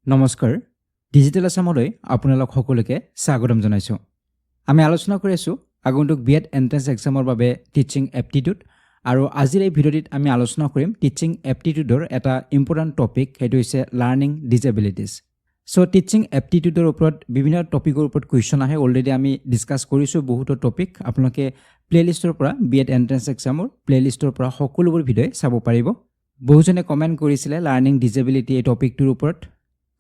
নমস্কাৰ ডিজিটেল আসামলৈ আপোনালোক সকলোকে স্বাগতম জনাইছো আমি আলোচনা কৰি আছো আগন্তুক বিএড এন্ট্ৰেন্স এক্সামৰ বাবে টিচিং এপ্টিটিউড আৰু আজিৰ এই ভিডিঅ'টিত আমি আলোচনা কৰিম টিচিং এপ্টিটিউডৰ এটা ইম্পৰ্টেন্ট টপিক হেতু হৈছে লাৰ্নিং ডিসেবিলিটিজ সো টিচিং এপ্টিটিউডৰ ওপৰত বিভিন্ন টপিকৰ ওপৰত কোৱেশ্চন আহে অলৰেডি আমি ডিসকাস কৰিছো বহুত টপিক আপোনালোকে প্লেলিষ্টৰ পৰা বিএড এন্ট্ৰেন্স এক্সামৰ প্লেলিষ্টৰ পৰা সকলোবোৰ ভিডিঅ চাব পাৰিব বহুজনে কমেন্ট কৰিছিলে লাৰ্নিং ডিসেবিলিটি এই টপিকটোৰ ওপৰত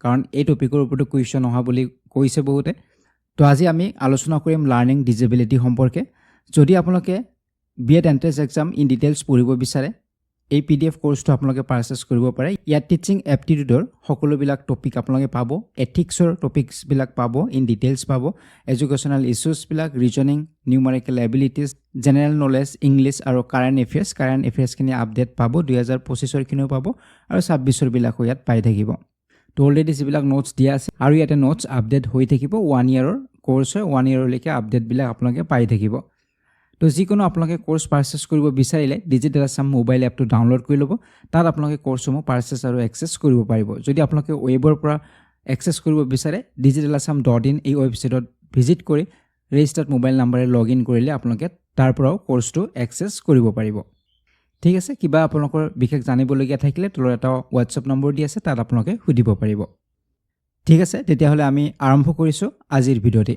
কাৰণ এই টপিকৰ ওপৰতো কোৱেশ্চন অহা বুলি কৈছে বহুতে তো আজি আমি আলোচনা কৰিম লাৰ্নিং ডিসেবিলিটি সম্পৰ্কে যদি আপোনালোকে BEd entrance exam in details পঢ়িব বিচাৰে এই পিডিএফ কোৰ্সটো আপোনালোকে পাৰচেজ কৰিব পাৰে ইয়াত টিচিং এপ্টিটিউডৰ সকলোবিলাক টপিক আপোনালোকে পাব এথিক্সৰ টপিকছ বিলাক পাব ইন ডিটেইলছ পাব এডুকেশনাল ইস্যুজ বিলাক reasoning numerical abilities general knowledge English আৰু কাৰেন্ট এফেয়াৰ্ছ খিনি আপডেট পাব 2025 ৰ কিনো পাব আৰু 26 ৰ বিলাক ইয়াত পাই থাকিব তো অলৰেডি যিবিলাক নোটছ দিয়া আছে আৰু ইয়াতে নোটছ আপডেট হৈ থাকিব 1 ইয়াৰৰ কোৰ্স হয় 1 ইয়াৰলৈকে আপডেট বিলাক আপোনালোকে পাই থাকিব তো যিকোনো আপোনালোকে কোৰ্স পাৰচেজ কৰিব বিচাৰিলে ডিজিটেল আসাম মোবাইল এপটো ডাউনলোড কৰি ল'ব তাত আপোনালোকে কোৰ্সসমূহ পাৰচেজ আৰু এক্সেছ কৰিব পাৰিব যদি আপোনালোকে ৱেবৰ পৰা এক্সেছ কৰিব বিচাৰে digitalasam.in এই ৱেবছাইটত ভিজিট কৰি ৰেজিষ্টাৰ্ড মোবাইল নম্বৰে লগইন কৰিলে আপোনালোকে তাৰ পৰাও কোৰ্সটো এক্সেছ কৰিব পাৰিব ঠিক আছে কিবা আপোনালোকৰ বিশেষ জানিবলগীয়া থাকিলে তলৰ এটা WhatsApp নম্বৰ দি আছে তাত আপোনালোকে সুধিব পাৰিব ঠিক আছে তেতিয়াহলে আমি আৰম্ভ কৰিছো আজিৰ ভিডিঅ'টি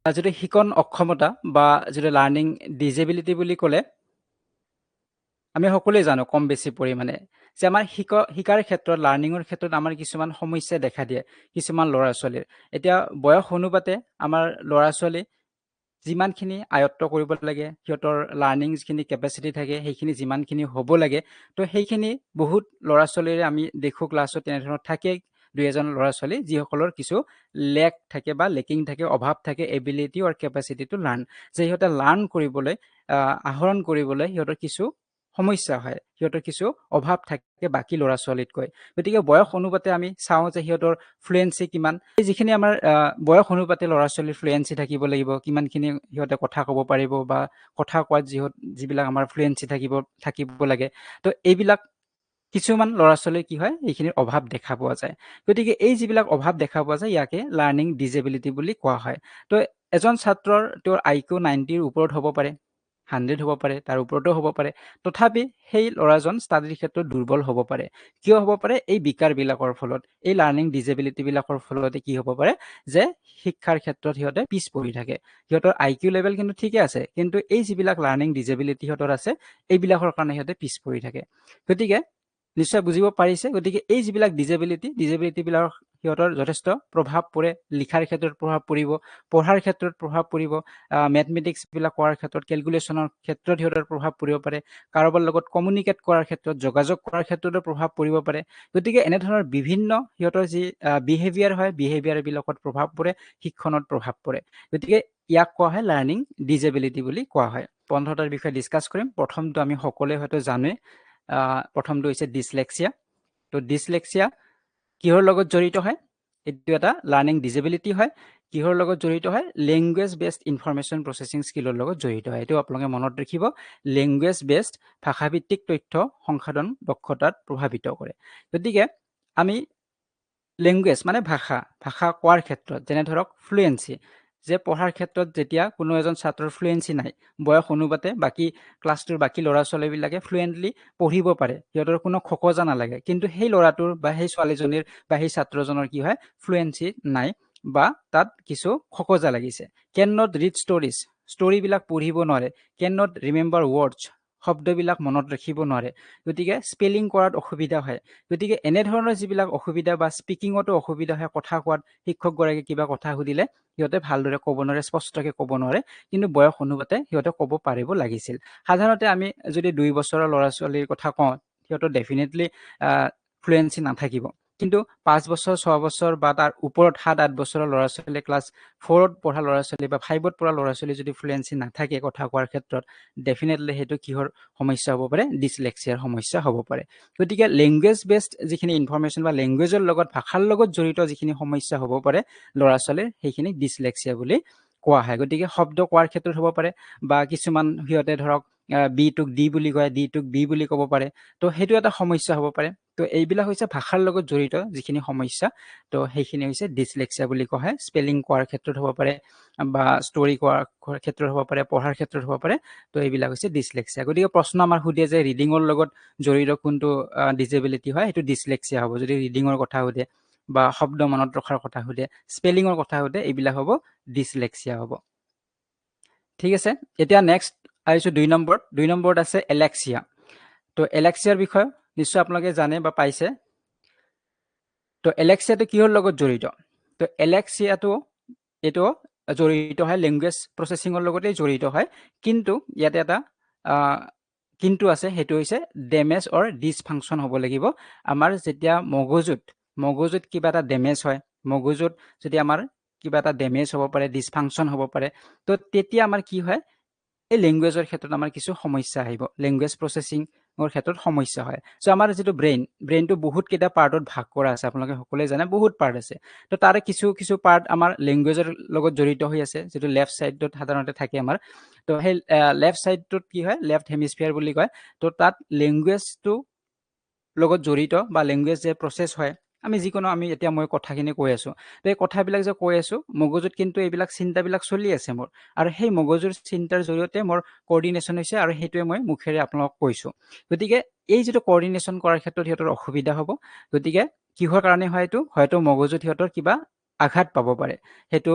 যদি শিকন অক্ষমতা বা যদি লাৰ্নিং ডিসেবিলিটি বুলি ক'লে আমি সকলোৱে জানো কম বেছি পৰিমাণে যে আমাৰ শিকাৰ ক্ষেত্ৰত লাৰ্নিংৰ ক্ষেত্ৰত আমাৰ কিছুমান সমস্যা দেখা দিয়ে কিছুমান ল'ৰা ছোৱালীৰ এতিয়া বয়স অনুপাতে আমাৰ ল'ৰা ছোৱালী যিমানখিনি আয়ত্ত কৰিব লাগে সিহঁতৰ লাৰ্নিং যিখিনি কেপাসিটি থাকে সেইখিনি যিমানখিনি হ'ব লাগে তো সেইখিনি বহুত ল'ৰা ছোৱালীৰে আমি দেখো ক্লাছত তেনে ধৰণৰ থাকে দুই এজন ল'ৰা ছোৱালী যিসকলৰ কিছু লেক থাকে বা লেকিং থাকে অভাৱ থাকে এবিলিটি অৰ কেপাসিটি টু লাৰ্ন যে সিহঁতে লাৰ্ন কৰিবলৈ আহৰণ কৰিবলৈ সিহঁতৰ কিছু সমস্যা হয় সিহঁতৰ কিছু অভাৱ থাকে বাকি ল'ৰা ছোৱালীতকৈ গতিকে বয়স অনুপাতে আমি চাওঁ যে সিহঁতৰ ফ্লুয়েন্সি কিমান যিখিনি আমাৰ বয়স অনুপাতে ল'ৰা ছোৱালীৰ ফ্লুয়েন্সি থাকিব লাগিব কিমানখিনি সিহঁতে কথা ক'ব পাৰিব বা কথা কোৱাত যিবিলাক আমাৰ ফ্লুয়েন্সি থাকিব লাগে তো এইবিলাক কিছুমান ল'ৰা ছোৱালীৰ কি হয় এইখিনিৰ অভাৱ দেখা পোৱা যায় গতিকে এই যিবিলাক অভাৱ দেখা পোৱা যায় ইয়াকে লাৰ্নিং ডিসেবিলিটি বুলি কোৱা হয় তো এজন ছাত্ৰৰ তেওঁৰ আইকিউ 90 ৰ ওপৰত হ'ব পাৰে 100 হ'ব পাৰে তাৰ ওপৰতো হ'ব পাৰে তথাপি সেই ল'ৰাজন ষ্টাডিৰ ক্ষেত্ৰত দুৰ্বল হ'ব পাৰে কিয় হ'ব পাৰে এই বিকাৰ বিলাকৰ ফলত এই লাৰ্নিং ডিসেবিলিটি বিলাকৰ ফলতে কি হ'ব পাৰে যে শিক্ষাৰ ক্ষেত্ৰত সিহঁতে পিছ পৰি থাকে সিহঁতৰ আইকিউ লেভেল কিন্তু ঠিকে আছে কিন্তু এই যিবিলাক লাৰ্নিং ডিসেবিলিটি সিহঁতৰ আছে এইবিলাকৰ কাৰণে সিহঁতে পিছ পৰি থাকে গতিকে নিশ্চয় বুজিব পাৰিছে গতিকে এই যিবিলাক ডিসেবিলিটি বিলাকৰ সিহঁতৰ যথেষ্ট প্ৰভাৱ পৰে লিখাৰ ক্ষেত্ৰত প্ৰভাৱ পৰিব পঢ়াৰ ক্ষেত্ৰত প্ৰভাৱ পৰিব ম্যাথমেটিক্স বিলাক কৰাৰ ক্ষেত্ৰত ক্যালকুলেশনৰ ক্ষেত্ৰত সিহঁতৰ প্ৰভাৱ পৰিব পাৰে কাৰোবাৰ লগত কমিউনিকেট কৰাৰ ক্ষেত্ৰত যোগাযোগ কৰাৰ ক্ষেত্ৰতো প্ৰভাৱ পৰিব পাৰে গতিকে এনে ধৰণৰ বিভিন্ন সিহঁতৰ যি বিহেভিয়াৰ হয় বিহেভিয়াৰ বিলাকত প্ৰভাৱ পৰে শিক্ষণত প্ৰভাৱ পৰে গতিকে ইয়াক কোৱা হয় লাৰ্নিং ডিসেবিলিটি বুলি কোৱা হয় 15টাৰ বিষয়ে ডিসকাস কৰিম প্ৰথমটো আমি সকলোৱে হয়তো জানে প্ৰথমটো হৈছে ডিসলেক্সিয়া তো ডিসলেক্সিয়া কিহৰ লগত জড়িত হয় এটো এটা লাৰ্নিং ডিসেবিলিটি হয় কিহৰ লগত জড়িত হয় ল্যাঙ্গুৱেজ বেসড ইনফৰমেশন প্ৰসেসিং স্কিলৰ লগত জড়িত হয় এটো আপোনালোকে মনত ৰাখিব ল্যাঙ্গুৱেজ বেসড ভাষাভিত্তিক তথ্য সংসাধন দক্ষতাত প্ৰভাৱিত কৰে গতিকে আমি ল্যাঙ্গুৱেজ মানে ভাষা কোৱাৰ ক্ষেত্ৰত যেনে ধৰক ফ্লুয়েন্সি যে পঢ়াৰ ক্ষেত্ৰত যেতিয়া কোনো এজন ছাত্ৰৰ ফ্লুয়েন্সি নাই বয়স অনুপাতে বাকি ক্লাছটোৰ বাকি ল'ৰা ছোৱালীবিলাকে ফ্লুয়েন্টলি পঢ়িব পাৰে সিহঁতৰ কোনো খকজা নালাগে কিন্তু সেই ল'ৰাটোৰ বা সেই ছোৱালীজনীৰ বা সেই ছাত্ৰজনৰ কি হয় ফ্লুয়েন্সি নাই বা তাত কিছু খকজা লাগিছে ক্যান নট ৰিড ষ্টৰী বিলাক পঢ়িব নোৱাৰে ক্যান নট ৰিমেম্বাৰ ৱৰ্ডছ শব্দবিলাক মনত ৰাখিব নোৱাৰে গতিকে স্পেলিং কৰাত অসুবিধা হয় গতিকে এনে ধৰণৰ যিবিলাক অসুবিধা বা স্পিকিংতো অসুবিধা হয় কথা কোৱাত শিক্ষক গৰাকী কিবা কথা সুধিলে সিহঁতে ভালদৰে ক'ব নোৱাৰে স্পষ্টকৈ ক'ব নোৱাৰে কিন্তু বয়স অনুপাতে সিহঁতে ক'ব পাৰিব লাগিছিল সাধাৰণতে আমি যদি 2 বছৰৰ ল'ৰা ছোৱালীৰ কথা কওঁ সিহঁতৰ ডেফিনেটলি ফ্লুয়েন্সি নাথাকিব কিন্তু 5 বছৰ 6 বছৰ বা তাৰ ওপৰত 7-8 বছৰৰ ল'ৰা ছোৱালী ক্লাছ 4ত পঢ়া ল'ৰা ছোৱালী বা 5ত পঢ়া ল'ৰা ছোৱালী যদি ফ্লুয়েন্সি নাথাকে কথা কোৱাৰ ক্ষেত্ৰত ডেফিনেটলি হেতু কিহৰ সমস্যা হ'ব পাৰে ডিসলেক্সিয়াৰ সমস্যা হ'ব পাৰে গতিকে ল্যাঙ্গুৱেজ বেসড যিখিনি ইনফৰমেশন বা ল্যাঙ্গুৱেজৰ লগত ভাষাৰ লগত জড়িত যিখিনি সমস্যা হ'ব পাৰে ল'ৰা ছোৱালীৰ সেইখিনি ডিসলেক্সিয়া বুলি কোৱা হয় গতিকে শব্দ কোৱাৰ ক্ষেত্ৰত হ'ব পাৰে বা কিছুমান হিয়তে ধৰক বি টোক ডি বুলি কয়, ডি টোক বি বুলি ক'ব পাৰে। তো সেইটো এটা সমস্যা হ'ব পাৰে। তো এইবিলাক হৈছে ভাষাৰ লগত জড়িত যিখিনি সমস্যা, তো সেইখিনি হৈছে ডিছলেক্সিয়া বুলি কোৱা হয়। স্পেলিং কোৱাৰ ক্ষেত্ৰত হ'ব পাৰে বা ষ্টৰি কোৱাৰ ক্ষেত্ৰত হ'ব পাৰে, পঢ়াৰ ক্ষেত্ৰত হ'ব পাৰে। তো এইবিলাক হৈছে ডিছলেক্সিয়া। গতিকে প্ৰশ্ন আমাৰ সুধে যে ৰিডিঙৰ লগত জড়িত কোনটো ডিজেবিলিটি হয়, সেইটো ডিছলেক্সিয়া হ'ব। যদি ৰিডিঙৰ কথা সুধে বা শব্দ মনত ৰখাৰ কথা সুধে, স্পেলিঙৰ কথা সুধে, এইবিলাক হ'ব ডিছলেক্সিয়া হ'ব। ঠিক আছে, এতিয়া নেক্সট আহিছোঁ 2 নম্বৰত। 2 নম্বৰত আছে এলেক্সিয়া। তো এলেক্সিয়াৰ বিষয়ে নিশ্চয় আপোনালোকে জানে বা পাইছে। তো এলেক্সিয়াটো কিহৰ লগত জড়িত? তো এলেক্সিয়াটো এইটো জড়িত হয় লেংগুৱেজ প্ৰচেচিঙৰ লগতেই জড়িত হয়, কিন্তু ইয়াতে এটা কিন্তু আছে, সেইটো হৈছে ডেমেজ অৰ ডিছফাংচন হ'ব লাগিব। আমাৰ যেতিয়া মগজুত কিবা এটা ডেমেজ হয়, মগজুত যদি আমাৰ কিবা এটা ডেমেজ হ'ব পাৰে, ডিছফাংচন হ'ব পাৰে, তো তেতিয়া আমাৰ কি হয়, এই লেংগুৱেজৰ ক্ষেত্ৰত আমাৰ কিছু সমস্যা আহিব, লেংগুৱেজ প্ৰচেচিঙৰ ক্ষেত্ৰত সমস্যা হয়। চ' আমাৰ যিটো ব্ৰেইনটো বহুত কেইটা পাৰ্টত ভাগ কৰা আছে, আপোনালোকে সকলোৱে জানে বহুত পাৰ্ট আছে। তো তাৰে কিছু পাৰ্ট আমাৰ লেংগুৱেজৰ লগত জড়িত হৈ আছে, যিটো লেফ্ট ছাইডত সাধাৰণতে থাকে আমাৰ। তো সেই লেফ্ট ছাইডটোত কি হয়, লেফ্ট হেমিস্ফিয়াৰ বুলি কয়। তো তাত লেংগুৱেজটো লগত জড়িত বা লেংগুৱেজ যে প্ৰচেছ হয়, আমি এতিয়া মই কথাখিনি কৈ আছোঁ, তো এই কথাবিলাক যে কৈ আছোঁ, মগজুত কিন্তু এইবিলাক চিন্তাবিলাক চলি আছে মোৰ, আৰু সেই মগজুৰ চিন্তাৰ জৰিয়তে মোৰ কোঅৰ্ডিনেশ্যন হৈছে, আৰু সেইটোৱে মই মুখেৰে আপোনালোকক কৈছোঁ। গতিকে এই যিটো কোঅৰ্ডিনেশ্যন কৰাৰ ক্ষেত্ৰত সিহঁতৰ অসুবিধা হ'ব। গতিকে কিহৰ কাৰণে হয় এইটো? হয়তো মগজুত সিহঁতৰ কিবা আঘাত পাব পাৰে। সেইটো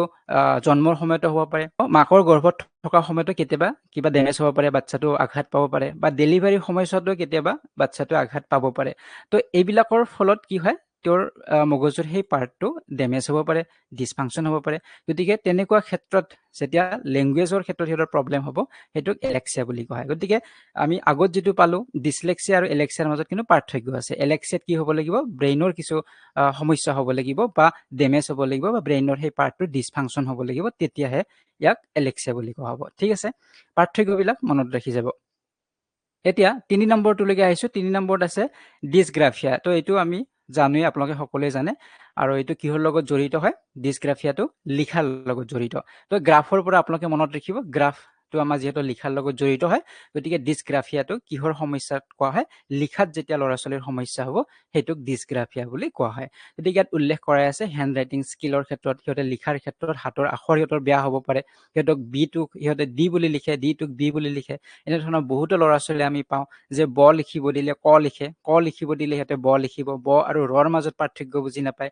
জন্মৰ সময়তো হ'ব পাৰে, মাকৰ গৰ্ভত থকা সময়তো কেতিয়াবা কিবা ডেমেজ হ'ব পাৰে, বাচ্ছাটো আঘাত পাব পাৰে, বা ডেলিভাৰীৰ সময়ছোৱাতো কেতিয়াবা বাচ্ছাটো আঘাত পাব পাৰে। তো এইবিলাকৰ ফলত কি হয়, তেওঁৰ মগজুৰ সেই পাৰ্টটো ডেমেজ হ'ব পাৰে, ডিছফাংচন হ'ব পাৰে। গতিকে তেনেকুৱা ক্ষেত্ৰত যেতিয়া লেংগুৱেজৰ ক্ষেত্ৰত সিহঁতৰ প্ৰব্লেম হ'ব, সেইটোক এলেক্সিয়া বুলি কোৱা হয়। গতিকে আমি আগত যিটো পালোঁ, ডিছলেক্সিয়া আৰু এলেক্সিয়াৰ মাজত কিন্তু পাৰ্থক্য আছে। এলেক্সিয়াত কি হ'ব লাগিব, ব্ৰেইনৰ কিছু সমস্যা হ'ব লাগিব বা ডেমেজ হ'ব লাগিব, বা ব্ৰেইনৰ সেই পাৰ্টটো ডিছফাংচন হ'ব লাগিব, তেতিয়াহে ইয়াক এলেক্সিয়া বুলি কোৱা হ'ব। ঠিক আছে, পাৰ্থক্যবিলাক মনত ৰাখি যাব। এতিয়া 3 নম্বৰটোলৈকে আহিছোঁ। 3 নম্বৰত আছে ডিছগ্ৰাফিয়া। তো এইটো আমি জানোৱেই, আপোনালোকে সকলোৱে জানে। আৰু এইটো কিহৰ লগত জড়িত হয়? ডিছগ্ৰাফিয়াটো লিখাৰ লগত জড়িত। তো গ্ৰাফৰ পৰা আপোনালোকে মনত ৰাখিব, গ্ৰাফটো আমাৰ যিহেতু লিখাৰ লগত জড়িত হয়, গতিকে ডিছগ্ৰাফিয়াটো কিহৰ সমস্যাত কোৱা হয়? লিখাত যেতিয়া ল'ৰা ছোৱালীৰ সমস্যা হ'ব, সেইটোক ডিছগ্ৰাফিয়া বুলি কোৱা হয়। গতিকে ইয়াত উল্লেখ কৰাই আছে হেণ্ড ৰাইটিং স্কিলৰ ক্ষেত্ৰত, সিহঁতে লিখাৰ ক্ষেত্ৰত হাতৰ আখৰ সিহঁতৰ বেয়া হ'ব পাৰে, সিহঁতক বিটোক সিহঁতে ডি বুলি লিখে, ডিটোক বি বুলি লিখে। এনেধৰণৰ বহুতো ল'ৰা ছোৱালী আমি পাওঁ যে ব লিখিব দিলে ক লিখে, ক লিখিব দিলে সিহঁতে ব লিখিব, ব আৰু ৰৰ মাজত পাৰ্থক্য বুজি নাপায়।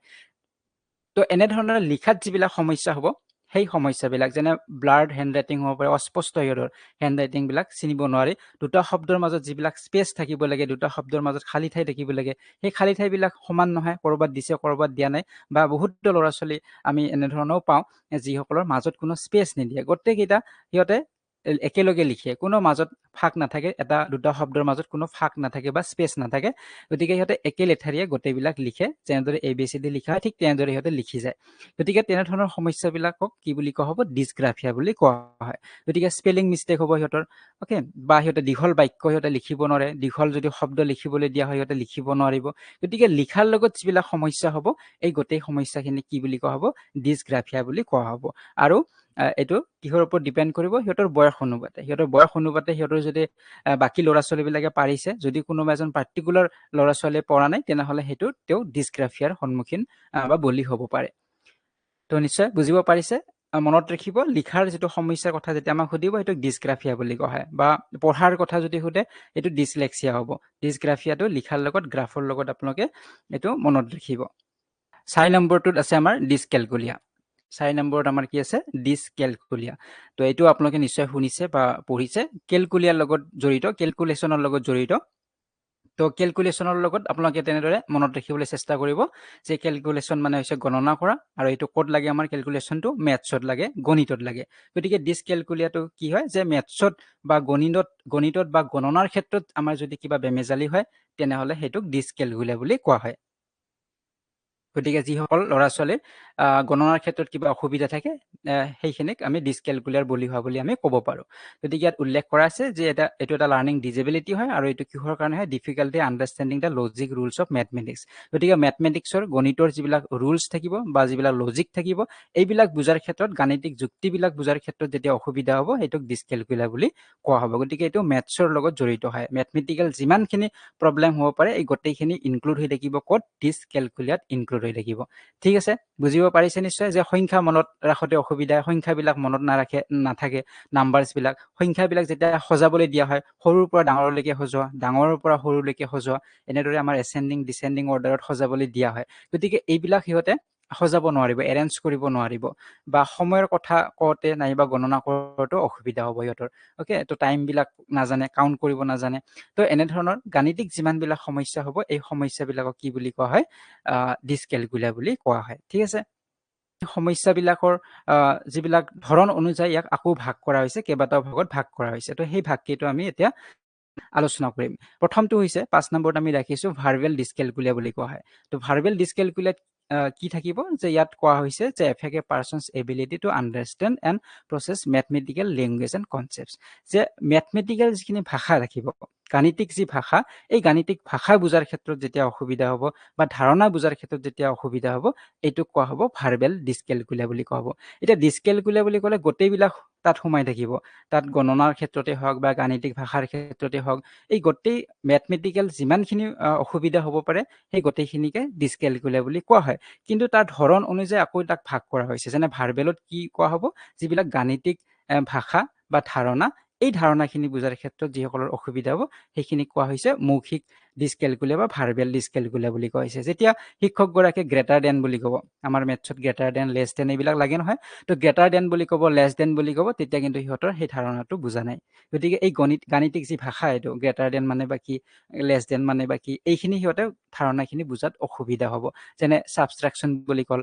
তো এনেধৰণৰ লিখাত যিবিলাক সমস্যা হ'ব, সেই সমস্যাবিলাক যেনে ব্লাৰ্ড হেণ্ড ৰাইটিং হ'ব পাৰে, অস্পষ্ট সিহঁতৰ হেণ্ড ৰাইটিংবিলাক চিনিব নোৱাৰি, দুটা শব্দৰ মাজত যিবিলাক স্পেচ থাকিব লাগে, দুটা শব্দৰ মাজত খালী ঠাই থাকিব লাগে, সেই খালী ঠাইবিলাক সমান নহয়, ক'ৰবাত দিছে ক'ৰবাত দিয়া নাই। বা বহুতো ল'ৰা ছোৱালী আমি এনেধৰণেও পাওঁ যিসকলৰ মাজত কোনো স্পেচ নিদিয়ে, গোটেইকেইটা সিহঁতে একেলগে লিখে, কোনো মাজত ফাঁক নাথাকে, এটা দুটা শব্দৰ মাজত কোনো ফাঁক নাথাকে বা স্পেচ নাথাকে। গতিকে সিহঁতে একে লেঠাৰিয়ে গোটেইবিলাক লিখে, যেনেদৰে ABCD লিখা হয়, ঠিক তেনেদৰে সিহঁতে লিখি যায়। গতিকে তেনেধৰণৰ সমস্যাবিলাকক কি বুলি কোৱা হ'ব? ডিছগ্ৰাফিয়া বুলি কোৱা হয়। গতিকে স্পেলিং মিষ্টেক হ'ব সিহঁতৰ, অ'কে, বা সিহঁতে দীঘল বাক্য সিহঁতে লিখিব নোৱাৰে, দীঘল যদি শব্দ লিখিবলৈ দিয়া হয় সিহঁতে লিখিব নোৱাৰিব। গতিকে লিখাৰ লগত যিবিলাক সমস্যা হ'ব, এই গোটেই সমস্যাখিনি কি বুলি কোৱা হ'ব? ডিছগ্ৰাফিয়া বুলি কোৱা হ'ব। আৰু এইটো কিহৰ ওপৰত ডিপেণ্ড কৰিব? সিহঁতৰ বয়স অনুপাতে। সিহঁতৰ যদি বাকী ল'ৰা ছোৱালীবিলাকে পাৰিছে, যদি কোনোবা এজন পাৰ্টিকুলাৰ ল'ৰা ছোৱালীয়ে পৰা নাই, তেনেহ'লে সেইটো তেওঁ ডিছগ্ৰাফিয়াৰ সন্মুখীন বা বলি হ'ব পাৰে। তো নিশ্চয় বুজিব পাৰিছে। মনত ৰাখিব, লিখাৰ যিটো সমস্যাৰ কথা যেতিয়া আমাক সুধিব, সেইটো ডিছগ্ৰাফিয়া বুলি কোৱা হয়। বা পঢ়াৰ কথা যদি সোধে, এইটো ডিছলেক্সিয়া হ'ব। ডিছগ্ৰাফিয়াটো লিখাৰ লগত গ্ৰাফৰ লগত আপোনালোকে এইটো মনত ৰাখিব। 4 নম্বৰটোত আছে আমাৰ ডিছকেলকুলিয়া। 4 নম্বৰত আমাৰ কি আছে? ডিছকেলকুলিয়া। তো এইটো আপোনালোকে নিশ্চয় শুনিছে বা পঢ়িছে, কেলকুলিয়াৰ লগত জড়িত, কেলকুলেশ্যনৰ লগত জড়িত। তো কেলকুলেশ্যনৰ লগত আপোনালোকে তেনেদৰে মনত ৰাখিবলৈ চেষ্টা কৰিব যে কেলকুলেশ্যন মানে হৈছে গণনা কৰা, আৰু এইটো ক'ত লাগে? আমাৰ কেলকুলেশ্যনটো মেথছত লাগে, গণিতত লাগে। গতিকে ডিছকেলকুলিয়াটো কি হয়? যে মেথছত বা গণিতত বা গণনাৰ ক্ষেত্ৰত আমাৰ যদি কিবা বেমেজালি হয়, তেনেহ'লে সেইটোক ডিছকেলকুলিয়া বুলি কোৱা হয়। গতিকে যিসকল ল'ৰা ছোৱালীৰ গণনাৰ ক্ষেত্ৰত কিবা অসুবিধা থাকে সেইখিনিক আমি ডিছকেলকুলিয়াৰ বুলি হোৱা বুলি আমি ক'ব পাৰোঁ। গতিকে ইয়াত উল্লেখ কৰা আছে যে এইটো এটা লাৰ্ণিং ডিজেবিলিটি হয় আৰু এইটো কিহৰ কাৰণে হয় difficulty understanding the logic rules of mathematics. গতিকে মেথমেটিক্সৰ গণিতৰ যিবিলাক ৰুলছ থাকিব বা যিবিলাক লজিক থাকিব এইবিলাক বুজাৰ ক্ষেত্ৰত গাণিতিক যুক্তিবিলাক বুজাৰ ক্ষেত্ৰত যেতিয়া অসুবিধা হ'ব সেইটোক ডিছকেলকুলিয়াৰ বুলি কোৱা হ'ব। গতিকে এইটো মেথছৰ লগত জড়িত হয়। মেথমেটিকেল যিমানখিনি প্ৰব্লেম হ'ব পাৰে এই গোটেইখিনি ইনক্লুড হৈ থাকিব ক'ত ডিছকেলকুলিয়াৰত ইনক্লুড হৈ থাকিব। ঠিক আছে, বুজিব পাৰিছে নিশ্চয় যে সংখ্যা মনত ৰাখোতে অসুবিধা, সংখ্যাবিলাক মনত নাথাকে, নাম্বাৰছবিলাক, সংখ্যাবিলাক যেতিয়া সজাবলৈ দিয়া হয় সৰুৰ পৰা ডাঙৰলৈকে সজোৱা, ডাঙৰৰ পৰা সৰুলৈকে সজোৱা, এনেদৰে আমাৰ এচেণ্ডিং ডিচেণ্ডিং অৰ্ডাৰত সজাবলৈ দিয়া হয়। গতিকে এইবিলাক সিহঁতে সজাব নোৱাৰিব, এৰেঞ্জ কৰিব নোৱাৰিব বা সময়ৰ কথা কওঁতে নাইবা গণনা কৰোঁতে অসুবিধা হ'ব সিহঁতৰ। অ'কে, তো টাইমবিলাক নাজানে, কাউণ্ট কৰিব নাজানে। তো এনেধৰণৰ গাণিতিক যিমানবিলাক সমস্যা হ'ব এই সমস্যাবিলাকক কি বুলি কোৱা হয় ডিছকেলকুলিয়াৰ বুলি কোৱা হয়। ঠিক আছে, সমস্যাবিলাকৰ যিবিলাক ধৰণ অনুযায়ী ইয়াক আকৌ ভাগ কৰা হৈছে, কেইবাটাও ভাগত ভাগ কৰা হৈছে। তো সেই ভাগকেইটো আমি এতিয়া আলোচনা কৰিম। প্ৰথমটো হৈছে 5 নম্বৰত আমি ৰাখিছোঁ ভাৰ্বেল ডিছকেলকুলিয়া বুলি কোৱা হয়। তো ভাৰ্বেল ডিছকেলকুলিয়াত কি থাকিব যে ইয়াত কোৱা হৈছে যে effect A persons ability to understand and process mathematical language and concepts. যে মেথমেটিকেল যিখিনি ভাষা ৰাখিব, গাণিতিক যি ভাষা, এই গাণিতিক ভাষা বুজাৰ ক্ষেত্ৰত যেতিয়া অসুবিধা হ'ব বা ধাৰণা বুজাৰ ক্ষেত্ৰত যেতিয়া অসুবিধা হ'ব এইটোক কোৱা হ'ব ভাৰ্বেল ডিছকেলকুলিয়া বুলি কোৱা হ'ব। এতিয়া ডিছকেলকুলিয়া বুলি ক'লে গোটেইবিলাক তাত সোমাই থাকিব। তাত গণনাৰ ক্ষেত্ৰতে হওক বা গাণিতিক ভাষাৰ ক্ষেত্ৰতে হওক, এই গোটেই মেথমেটিকেল যিমানখিনি অসুবিধা হ'ব পাৰে সেই গোটেইখিনিকে ডিছকেলকুলিয়া বুলি কোৱা হয়। কিন্তু তাৰ ধৰণ অনুযায়ী আকৌ তাক ভাগ কৰা হৈছে। যেনে ভাৰ্বেলত কি কোৱা হ'ব, যিবিলাক গাণিতিক ভাষা বা ধাৰণা, এই ধাৰণাখিনি বুজাৰ ক্ষেত্ৰত যিসকলৰ অসুবিধা হ'ব সেইখিনি কোৱা হৈছে মৌখিক ডিছকেলকুলিয়া বা ভাৰ্বেল ডিছকেলকুলিয়া বুলি কোৱা হৈছে। যেতিয়া শিক্ষকগৰাকীয়ে গ্ৰেটাৰ দেন বুলি ক'ব, আমাৰ মেথছত গ্ৰেটাৰ দেন, লেছ দেন এইবিলাক লাগে নহয়, তো গ্ৰেটাৰ দেন বুলি ক'ব, লেছ দেন বুলি ক'ব, তেতিয়া কিন্তু সিহঁতৰ সেই ধাৰণাটো বুজা নাই। গতিকে এই গাণিতিক যি ভাষা এইটো গ্ৰেটাৰ দেন মানে বা কি, লেছ দেন মানে বা কি, এইখিনি সিহঁতে ধাৰণাখিনি বুজাত অসুবিধা হ'ব। যেনে ছাবষ্ট্ৰেকশ্যন বুলি ক'ল,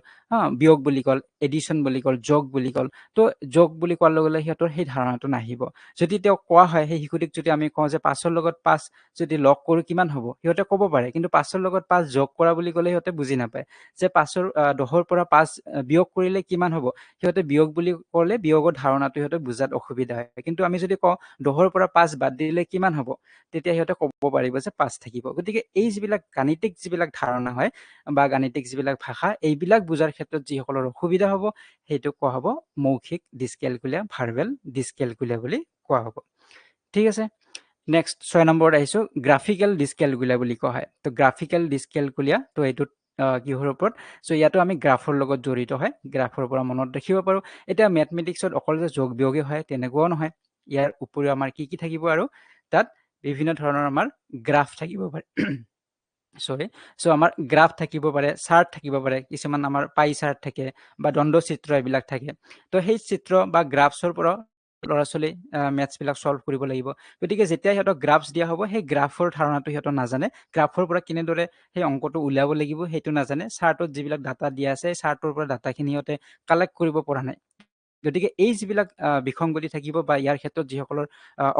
বিয়োগ বুলি ক'ল, এডিশ্যন বুলি ক'ল, যোগ বুলি ক'ল, তো যোগ বুলি কোৱাৰ লগে লগে সিহঁতৰ সেই ধাৰণাটো নাহিব। যদি তেওঁক কোৱা হয়, সেই শিশুটিক যদি আমি কওঁ যে 5ৰ লগত 5 যদি লগ কৰোঁ কিমান হ'ব, সিহঁতে ক'ব পাৰে, কিন্তু 5ৰ লগত 5 যোগ কৰা বুলি ক'লে সিহঁতে বুজি নাপায়। যে 10ৰ পৰা 5 বিয়োগ কৰিলে কিমান হ'ব, সিহঁতে বিয়োগ বুলি ক'লে বিয়োগৰ ধাৰণাটো সিহঁতে বুজাত অসুবিধা হয়। কিন্তু আমি যদি কওঁ 10ৰ পৰা 5 বাদ দিলে কিমান হ'ব, তেতিয়া সিহঁতে ক'ব পাৰিব যে 5 থাকিব। গতিকে এই যিবিলাক গাণিতিক যিবিলাক ধাৰণা হয় বা গাণিতিক যিবিলাক ভাষা, এইবিলাক বুজাৰ ক্ষেত্ৰত যিসকলৰ অসুবিধা হ'ব সেইটোক কোৱা হ'ব মৌখিক ডিছকেলকুলিয়া, ভাৰ্বেল ডিছকেলকুলিয়া বুলি কোৱা হ'ব। ঠিক আছে, নেক্সট 6 নম্বৰত আহিছোঁ গ্ৰাফিকেল ডিছকেলকুলিয়া বুলি কোৱা হয়। তো গ্ৰাফিকেল ডিছকেলকুলিয়া, তো এইটোত কিহৰ ওপৰত, চ' ইয়াতো আমি গ্ৰাফৰ লগত জড়িত হয়, গ্ৰাফৰ পৰা মনত ৰাখিব পাৰোঁ। এতিয়া মেথমেটিক্সত অকল যে যোগ বিয়োগে হয় তেনেকুৱাও নহয়, ইয়াৰ উপৰিও আমাৰ কি থাকিব আৰু তাত বিভিন্ন ধৰণৰ আমাৰ গ্ৰাফ থাকিব পাৰে। চ' আমাৰ গ্ৰাফ থাকিব পাৰে, চাৰ্ট থাকিব পাৰে, কিছুমান আমাৰ পাই চাৰ্ট থাকে বা দ্বন্দ্ব চিত্ৰ এইবিলাক থাকে। তো সেই চিত্ৰ বা গ্ৰাফছৰ পৰা ল'ৰা ছোৱালী মেথছবিলাক ছল্ভ কৰিব লাগিব। গতিকে যেতিয়া সিহঁতক গ্ৰাফছ দিয়া হ'ব সেই গ্ৰাফৰ ধাৰণাটো সিহঁতৰ নাজানে, গ্ৰাফৰ পৰা কেনেদৰে সেই অংকটো উলিয়াব লাগিব সেইটো নাজানে, চাৰ্টত যিবিলাক ডাটা দিয়া আছে চাৰ্টৰ পৰা ডাটাখিনি সিহঁতে কালেক্ট কৰিব পৰা নাই। গতিকে এই যিবিলাক বিসংগতি থাকিব বা ইয়াৰ ক্ষেত্ৰত যিসকলৰ